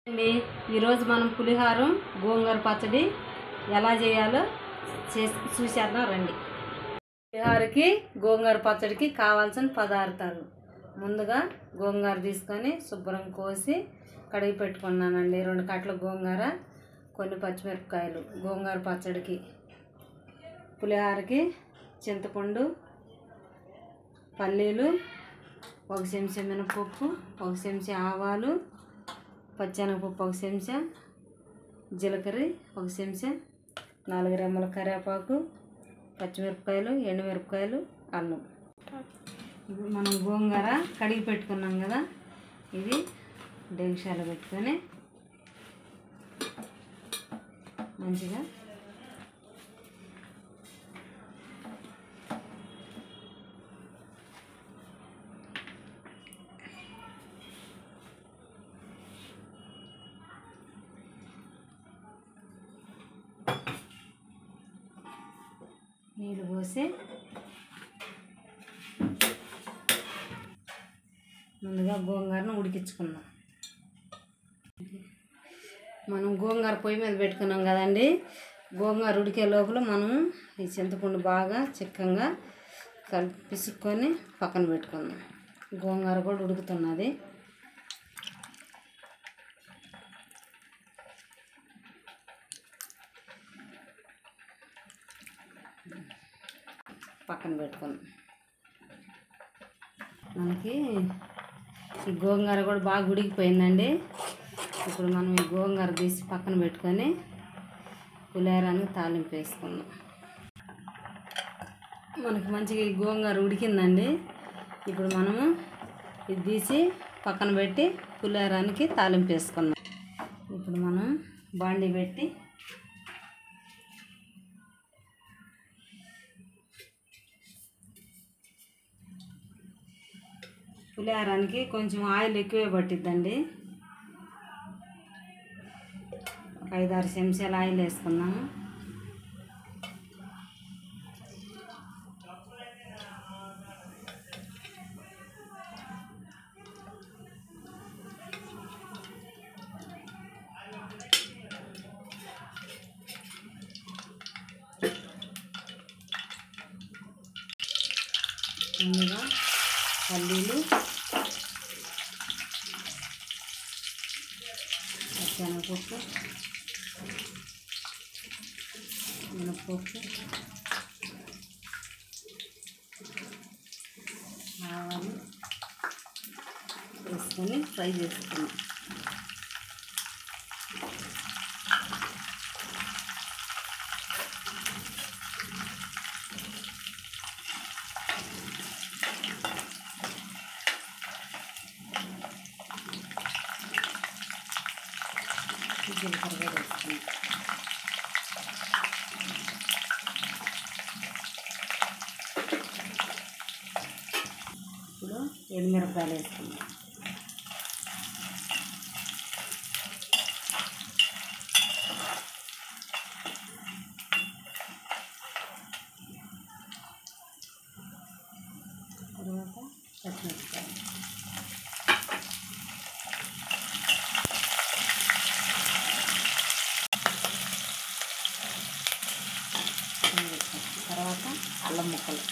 అండి ఈరోజు మనం పులిహారం గోంగూర పచ్చడి ఎలా చేయాలో చూసేద్దాం రండి. పులిహారకి గోంగూర పచ్చడికి కావాల్సిన పదార్థాలు ముందుగా గోంగూర తీసుకొని శుభ్రం కోసి కడిగి పెట్టుకున్నానండి. 2 కట్టల గోంగూర, కొన్ని పచ్చిమిరపకాయలు. గోంగూర పచ్చడికి పులిహారకి చింతపండు, పల్లీలు, 1 చెంచా మినపప్పు, 1 చెంచా ఆవాలు, పచ్చెనగపప్పు 1 చెంచా, జీలకర్ర 1 చెంచా, 4 రెమ్మల కరివేపాకు, పచ్చిమిరపకాయలు, ఎండుమిరపకాయలు, అల్లం. ఇప్పుడు మనం గోంగూర కడిగి పెట్టుకున్నాం కదా, ఇది డేక్షాలో పెట్టుకొని మంచిగా నీళ్ళు పోసి ముందుగా గోంగూరను ఉడికించుకుందాం. మనం గోంగూర పొయ్యి మీద పెట్టుకున్నాం కదండి. గోంగూర ఉడికే లోపల మనం ఈ చింతపండు బాగా చిక్కగా పిసుక్కొని పక్కన పెట్టుకుందాం. గోంగూర కూడా ఉడుకుతున్నది. పక్కన పెట్టుకుందాం. మనకి ఈ గోంగూర కూడా బాగా ఉడికిపోయిందండి. ఇప్పుడు మనం ఈ గోంగూర తీసి పక్కన పెట్టుకొని పులిహోరానికి తాలింపు వేసుకుందాం. మనకి మంచిగా ఈ గోంగూర ఉడికిందండి. ఇప్పుడు మనము ఇది తీసి పక్కన పెట్టి పులిహోరానికి తాలింపు వేసుకుందాం. ఇప్పుడు మనం బాండీ పెట్టి పులిహోరానికి కొంచెం ఆయిల్ ఎక్కువే పట్టిద్దండి. 5-6 చెంచాల ఆయిల్ వేసుకున్నాము. ముందుగా పల్లీలు, పచ్చెనగపప్పు, మినపప్పు, ఆవాలు వేసుకొని ఫ్రై చేసుకున్నాం. జీలకర్ర కూడా వేసుకున్నాం. ఇప్పుడు ఎండుమిరపకాయలు వేసుకున్నాం. తర్వాత పచ్చిమిరపకాయలు, తర్వాత అల్లం ముక్కలు.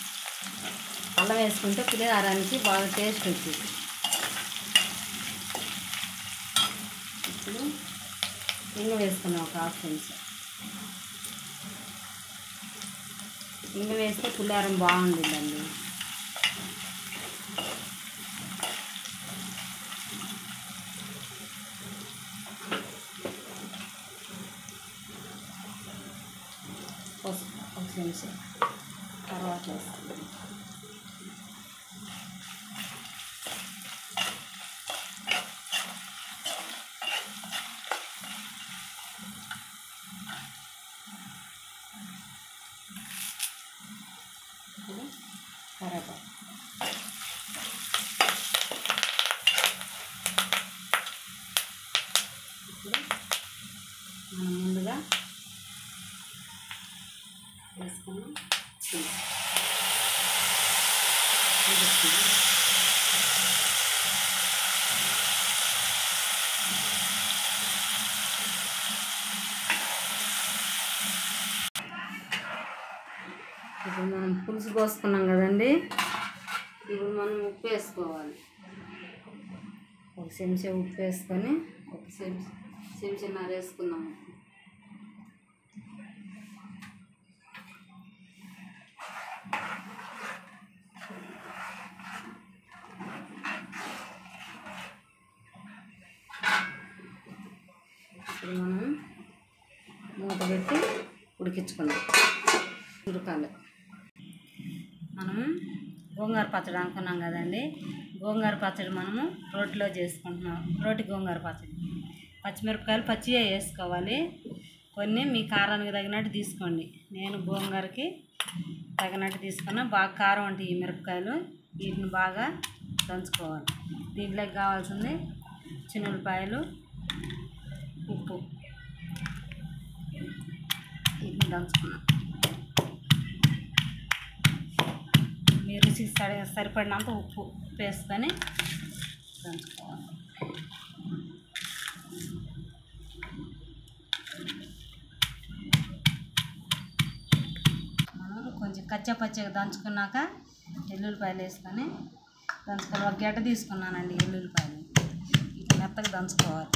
అల్లం వేసుకుంటే పులిహోరానికి బాగా టేస్ట్ వచ్చింది. ఇప్పుడు ఇంగు వేసుకున్నాం 1/2 చెంచా. ఇంగు వేస్తే పులిహోరం బాగుంటుందండి. పసుపు 1 చెంచా. తర్వాత వేసుకుందాం. కరివేపాకు, ఇప్పుడు మనం ముందుగా వేసుకున్నాం. పులుసు పోసుకున్నాం కదండి. ఇప్పుడు మనం ఉప్పు వేసుకోవాలి. ఒక చెంచా ఉప్పు వేసుకొని ఒక చెంచాన్నర వేసుకుందాం. ఇప్పుడు మనం మూత పెట్టి ఉడికించుకుందాం. ఉడకాలి. మనం గోంగూర పచ్చడి అనుకున్నాం కదండి. గోంగూర పచ్చడి మనము రోటిలో చేసుకుంటున్నాం. రోటి గోంగూర పచ్చడి. పచ్చిమిరపకాయలు పచ్చిగా వేసుకోవాలి. కొన్ని మీ కారానికి తగినట్టు తీసుకోండి. నేను గోంగూరకి తగినట్టు తీసుకున్నా. బాగా కారం ఉంటాయి ఈ మిరపకాయలు. వీటిని బాగా దంచుకోవాలి. దీంట్లోకి కావాల్సింది చిన్నులపాయలు, ఉప్పు. వీటిని దంచుకున్నాం. మీ రుచికి సరిపడినంత ఉప్పు వేసుకొని దంచుకోవాలి. మనం కొంచెం కచ్చపచ్చగా దంచుకున్నాక ఎల్లుల్లిపాయలు వేసుకొని దంచుకోవాలి. ఒక గడ్డ తీసుకున్నానండి ఎల్లుల్లిపాయలు. ఇట్లా మెత్తగా దంచుకోవాలి.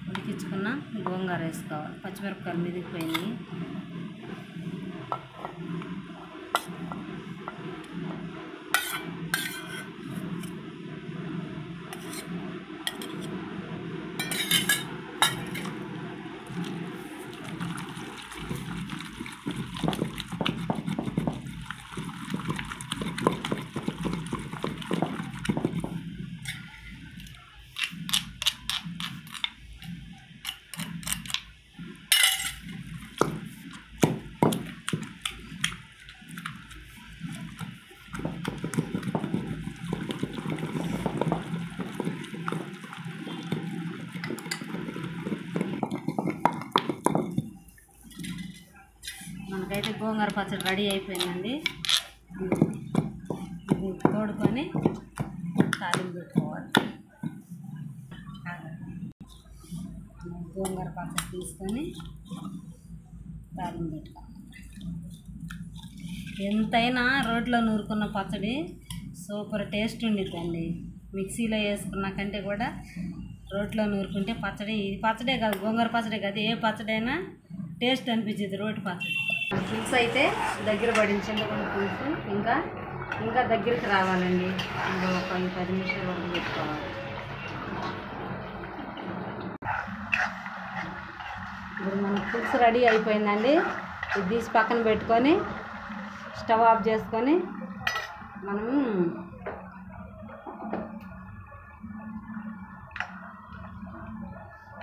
ఉడికించుకున్న గోంగూర వేసుకోవాలి. పచ్చిమిరపకాయలు మిదిగిపోయినాయి. మనకైతే గోంగూర పచ్చడి రెడీ అయిపోయిందండి. ఇది తోడుకొని తాలింపు పెట్టుకోవాలి. గోంగూర పచ్చడి తీసుకొని తాలింపు పెట్టుకోవాలి. ఎంతైనా రోట్లో నూరుకున్న పచ్చడి సూపర్ టేస్ట్ ఉండిద్దండి. మిక్సీలో వేసుకున్న కంటే కూడా రోట్లో నూరుకుంటే పచ్చడి, ఇది పచ్చడే కాదు, గోంగూర పచ్చడే కాదు, ఏ పచ్చడైనా టేస్ట్ అనిపించింది రోటి పచ్చడి. పులుసు అయితే దగ్గర పడించండి. కొన్ని పులుసు ఇంకా దగ్గరికి రావాలండి. ఇంకా ఒక 10 నిమిషాల వరకు పెట్టుకోవాలి. ఇప్పుడు మన పులుసు రెడీ అయిపోయిందండి. ఇది తీసి పక్కన పెట్టుకొని స్టవ్ ఆఫ్ చేసుకొని మనము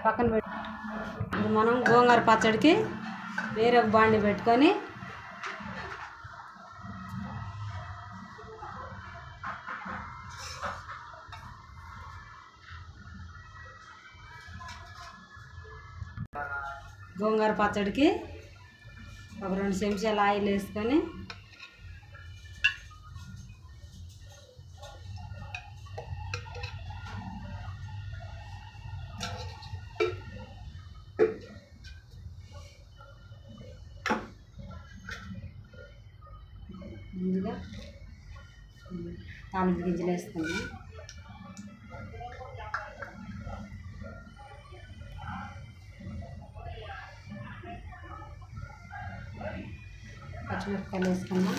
పక్కన పెట్టు. ఇప్పుడు మనం గోంగూర పచ్చడికి వేరొక బాండి పెట్టుకొని గోంగూర పచ్చడికి ఒక 2 చెంచాల ఆయిల్ వేసుకొని ముందుగా తాలింపు గింజలు వేసుకున్నాం. పచ్చిమిరపకాయలు వేసుకున్నాం.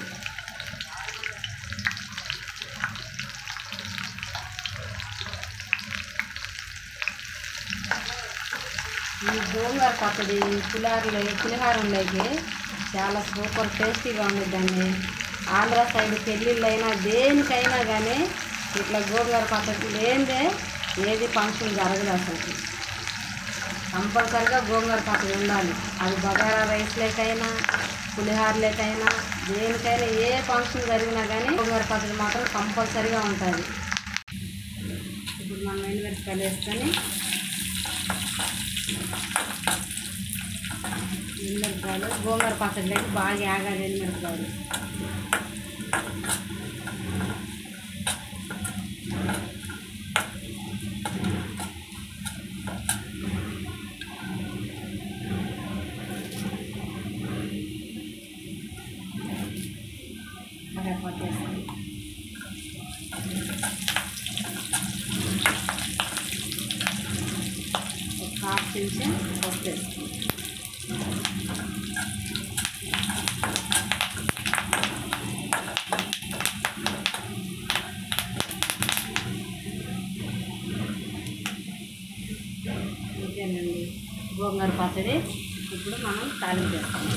ఈ గోంగూర పచ్చడి పులిహారంలోకి చాలా సూపర్ టేస్టీగా ఉండిద్దండి. ఆంధ్ర సైడ్ పెళ్ళిళ్ళైనా దేనికైనా కానీ ఇట్లా గోంగూర పచ్చడి లేనిదే ఏది ఫంక్షన్ జరగదు. అసలు కంపల్సరిగా గోంగూర పచ్చడి ఉండాలి. అది బగారా రైస్లేకైనా పులిహారలేకైనా దేనికైనా ఏ ఫంక్షన్ జరిగినా కానీ గోంగూర పచ్చడి మాత్రం కంపల్సరిగా ఉంటుంది. ఇప్పుడు మనం ఎండుమిరపకాయలు వేసుకొని ఎండుమిరపకాయలు గోంగూర పచ్చడిలోకి బాగా ఆగాలి. ఎండుమిరపకాయలు హాఫ్ చెంచా పసుపు వేసుకుందాం. ఇంకేనండి గోంగూర పచ్చడి ఇప్పుడు మనం తాలింపు వేస్తాం.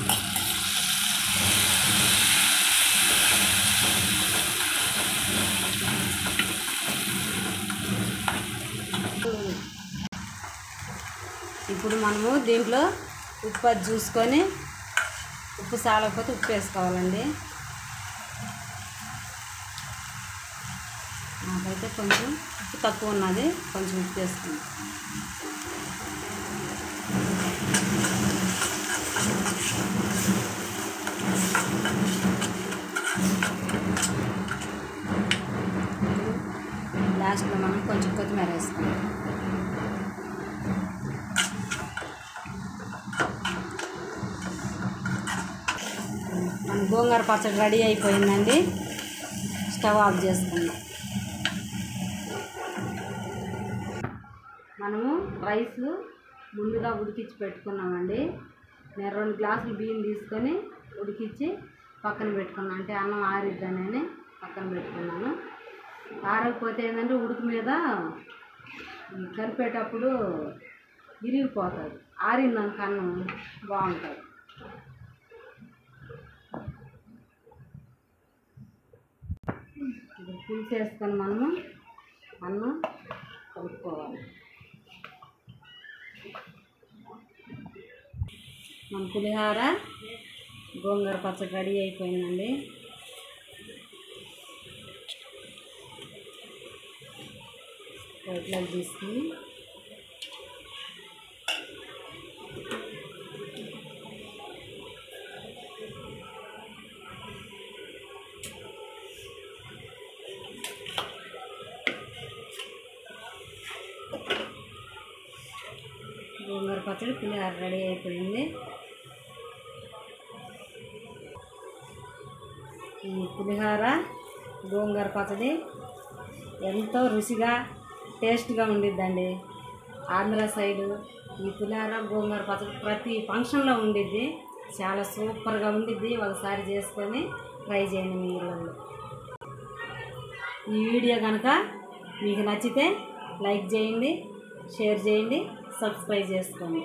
ఇప్పుడు మనము దీంట్లో ఉప్పు అది చూసుకొని ఉప్పు చాలకపోతే ఉప్పు వేసుకోవాలండి. నాకైతే కొంచెం ఉప్పు తక్కువ ఉన్నది, కొంచెం ఉప్పు వేసుకుంది. లాస్ట్లో మనం కొంచెం కొత్తిమీర వేసుకుంటాం. మన గోంగూర పచ్చడి రెడీ అయిపోయిందండి. స్టవ్ ఆఫ్ చేసుకుందాం. మనము రైస్ ముందుగా ఉడికించి పెట్టుకున్నామండి. నేను 2 గ్లాసులు బియ్యం తీసుకొని ఉడికించి పక్కన పెట్టుకున్నాను. అంటే అన్నం ఆరిద్దని పక్కన పెట్టుకున్నాను. ఆరకపోతే ఏంటంటే ఉడుకు మీద కలిపేటప్పుడు విరిగిపోతుంది. ఆరిందాక అన్నం బాగుంటుంది. ఇప్పుడు పులుసు వేసుకొని మనము అన్నం కలుపుకోవాలి. మన పులిహోర గోంగూర పచ్చడి రెడీ అయిపోయిందండి. ప్లేట్లోకి తీసుకుని గోంగూర పచ్చడి పులిహోర రెడీ అయిపోయింది. ఈ పులిహోర గోంగూర పచ్చడి ఎంతో రుచిగా టేస్ట్గా ఉండిద్దండి. ఆంధ్ర సైడు ఈ పులిహోర గోంగూర పచ్చడి ప్రతి ఫంక్షన్లో ఉండిద్ది. చాలా సూపర్గా ఉండిద్ది. ఒకసారి చేసుకొని ట్రై చేయండి మీ ఇళ్ళల్లో. ఈ వీడియో కనుక మీకు నచ్చితే లైక్ చేయండి, షేర్ చేయండి, సబ్స్క్రైబ్ చేసుకోండి.